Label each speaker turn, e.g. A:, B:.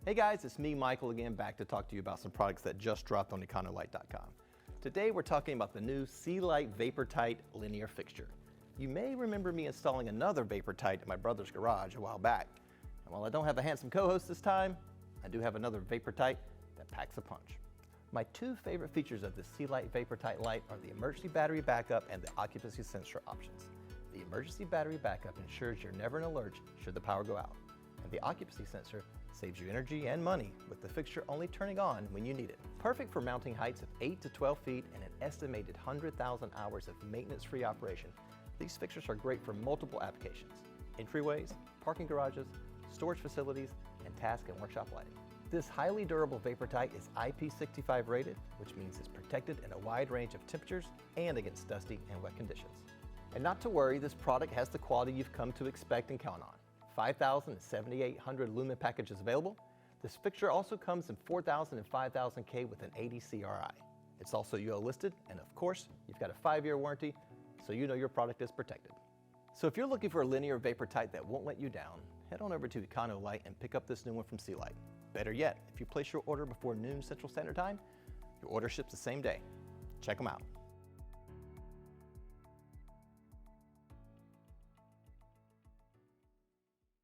A: Hey guys, it's me, Michael, again, back to talk to you about some products that just dropped on e-conolight.com. Today we're talking about the new C-Lite Vapor Tight linear fixture. You may remember me installing another Vapor Tight in my brother's garage a while back. And while I don't have a handsome co-host this time, I do have another Vapor Tight that packs a punch. My two favorite features of the C-Lite Vapor Tight light are the emergency battery backup and the occupancy sensor options. The emergency battery backup ensures you're never in a lurch should the power go out. And the occupancy sensor saves you energy and money with the fixture only turning on when you need it. Perfect for mounting heights of 8 to 12 feet and an estimated 100,000 hours of maintenance-free operation, these fixtures are great for multiple applications: entryways, parking garages, storage facilities, and task and workshop lighting. This highly durable Vapor Tight is IP65 rated, which means it's protected in a wide range of temperatures and against dusty and wet conditions. And not to worry, this product has the quality you've come to expect and count on. 5,000 and 7,800 lumen packages available. This fixture also comes in 4,000 and 5,000 K with an 80 CRI. It's also UL listed, and of course, you've got a 5-year warranty, so you know your product is protected. So if you're looking for a linear Vapor Tight that won't let you down, head on over to e-conolight and pick up this new one from C-Lite. Better yet, if you place your order before noon Central Standard Time, your order ships the same day. Check them out.